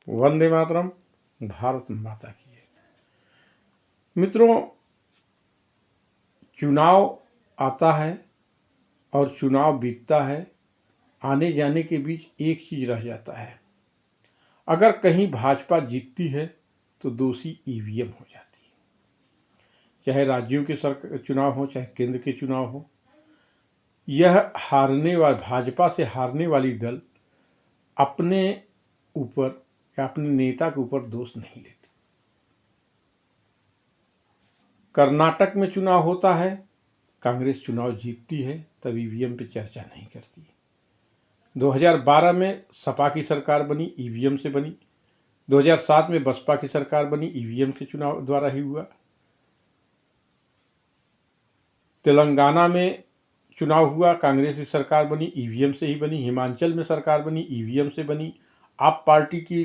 वंदे मातरम। भारत माता की जय। मित्रों, चुनाव आता है और चुनाव बीतता है। आने जाने के बीच एक चीज रह जाता है, अगर कहीं भाजपा जीतती है तो दोषी ईवीएम हो जाती है। चाहे राज्यों के चुनाव हो, चाहे केंद्र के चुनाव हो, यह भाजपा से हारने वाली दल अपने ऊपर या अपने नेता के ऊपर दोष नहीं लेती। कर्नाटक में चुनाव होता है, कांग्रेस चुनाव जीतती है, तब ईवीएम पे चर्चा नहीं करती। 2012 में सपा की सरकार बनी, ईवीएम से बनी। 2007 में बसपा की सरकार बनी, ईवीएम के चुनाव द्वारा ही हुआ। तेलंगाना में चुनाव हुआ, कांग्रेस की सरकार बनी, ईवीएम से ही बनी। हिमाचल में सरकार बनी, ईवीएम से बनी। आप पार्टी की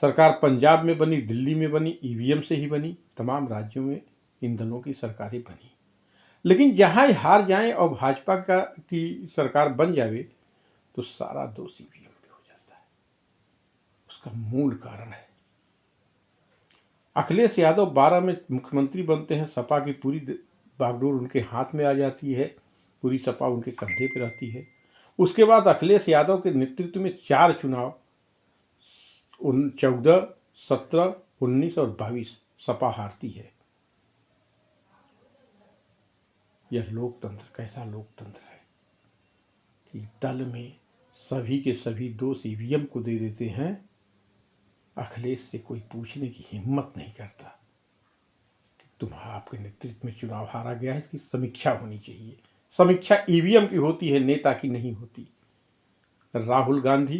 सरकार पंजाब में बनी, दिल्ली में बनी, ईवीएम से ही बनी। तमाम राज्यों में इन दलों की सरकारें बनी। लेकिन जहां हार जाएं और भाजपा की सरकार बन जावे तो सारा दोष ईवीएम पे हो जाता है। उसका मूल कारण है अखिलेश यादव 12 में मुख्यमंत्री बनते हैं, सपा की पूरी बागडोर उनके हाथ में आ जाती है, पूरी सपा उनके कंधे पे रहती है। उसके बाद अखिलेश यादव के नेतृत्व में 4 चुनाव 14, 17, 19 और 22 सपा हारती है। यह लोकतंत्र कैसा लोकतंत्र है कि दल में सभी के सभी दोष ईवीएम को दे देते हैं। अखिलेश से कोई पूछने की हिम्मत नहीं करता कि तुम आपके नेतृत्व में चुनाव हारा गया है, इसकी समीक्षा होनी चाहिए। समीक्षा ईवीएम की होती है, नेता की नहीं होती। राहुल गांधी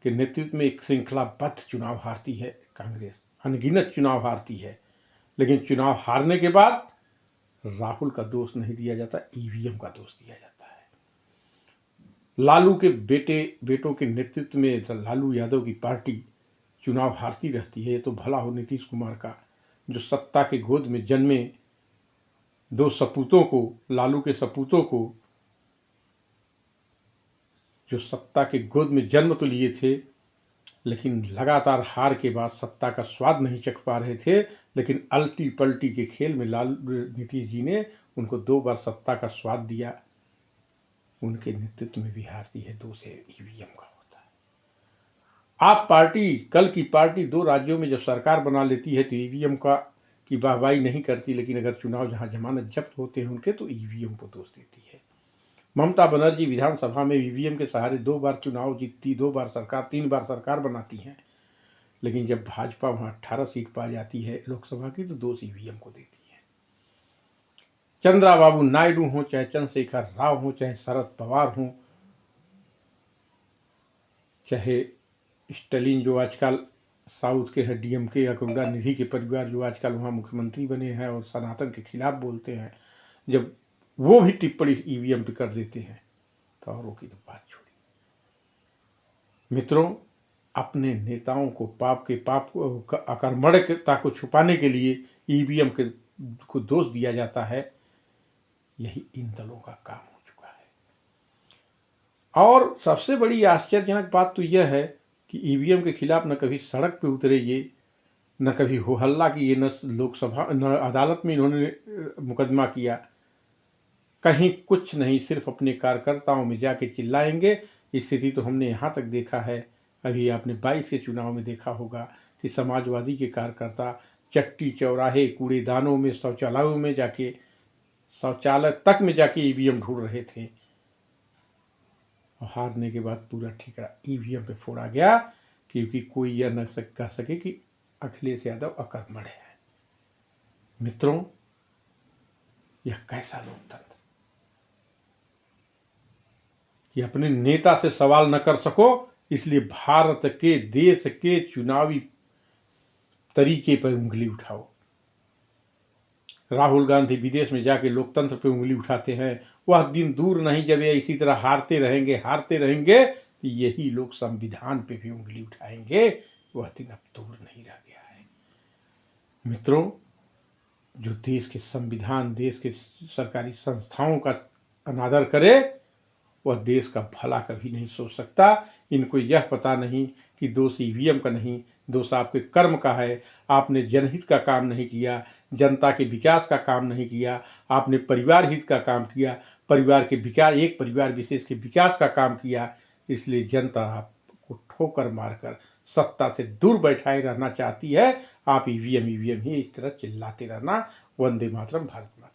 के नेतृत्व में एक श्रृंखलाबद्ध चुनाव हारती है कांग्रेस, अनगिनत चुनाव हारती है, लेकिन चुनाव हारने के बाद राहुल का दोष नहीं दिया जाता, ईवीएम का दोष दिया जाता है। लालू के बेटों के नेतृत्व में लालू यादव की पार्टी चुनाव हारती रहती है। ये तो भला हो नीतीश कुमार का, जो सत्ता के गोद में जन्मे 2 सपूतों को, लालू के सपूतों को, जो सत्ता के गोद में जन्म तो लिए थे लेकिन लगातार हार के बाद सत्ता का स्वाद नहीं चख पा रहे थे, लेकिन अल्टी पल्टी के खेल में नीतीश जी ने उनको 2 बार सत्ता का स्वाद दिया। उनके नेतृत्व में भी हारती है, 2 से ईवीएम का होता है। आप पार्टी, कल की पार्टी 2 राज्यों में जब सरकार बना लेती है तो ईवीएम की वाहवाही नहीं करती, लेकिन अगर चुनाव जहां जमानत जब्त होते हैं उनके, तो ईवीएम को दोष देती है। ममता बनर्जी विधानसभा में ईवीएम के सहारे 2 बार चुनाव जीतती, 2 बार सरकार, 3 बार सरकार बनाती हैं, लेकिन जब भाजपा वहां 18 सीट पा जाती है लोकसभा की, तो दोष ईवीएम को देती है। चंद्राबाबू नायडू हो, चाहे चंद्रशेखर राव हो, चाहे शरद पवार हो, चाहे स्टालिन जो आजकल साउथ के हैं, डीएमके या करुणानिधि के परिवार जो आजकल वहां मुख्यमंत्री बने हैं और सनातन के खिलाफ बोलते हैं, जब वो भी टिप्पणी ईवीएम पे कर देते हैं तो औरों की तो बात छोड़ी। मित्रों, अपने नेताओं को पाप अकर्मण्यता को छुपाने के लिए ईवीएम को दोष दिया जाता है। यही इन दलों का काम हो चुका है। और सबसे बड़ी आश्चर्यजनक बात तो यह है कि ईवीएम के खिलाफ न कभी सड़क पे उतरे ये, न कभी हो हल्ला किए, न लोकसभा न अदालत में इन्होंने मुकदमा किया, कहीं कुछ नहीं, सिर्फ अपने कार्यकर्ताओं में जाके चिल्लाएंगे। स्थिति तो हमने यहाँ तक देखा है, अभी आपने 22 के चुनाव में देखा होगा कि समाजवादी के कार्यकर्ता चट्टी चौराहे, कूड़ेदानों में, शौचालयों में जाके, शौचालय तक में जाके ईवीएम ढूंढ रहे थे। और हारने के बाद पूरा ठिकाना ईवीएम पे फोड़ा गया, क्योंकि कोई यह न कह सके कि अखिलेश यादव अकर्मण्य है। मित्रों, यह कैसा लोकतंत्र कि अपने नेता से सवाल न कर सको, इसलिए भारत के देश के चुनावी तरीके पर उंगली उठाओ। राहुल गांधी विदेश में जाके लोकतंत्र पे उंगली उठाते हैं। वह दिन दूर नहीं जब ये इसी तरह हारते रहेंगे तो यही लोग संविधान पे भी उंगली उठाएंगे। वह दिन अब दूर नहीं रह गया है। मित्रों, जो देश के संविधान, देश के सरकारी संस्थाओं का अनादर करे, वह देश का भला कभी नहीं सोच सकता। इनको यह पता नहीं कि दोष ईवीएम का नहीं, दोष आपके कर्म का है। आपने जनहित का काम नहीं किया, जनता के विकास का काम नहीं किया, आपने परिवार हित का काम किया, परिवार के विकास, एक परिवार विशेष के विकास का काम किया। इसलिए जनता आपको ठोकर मारकर सत्ता से दूर बैठाए रहना चाहती है। आप ईवीएम ईवीएम ही इस तरह चिल्लाते रहना। वंदे मातरम, भारत माता।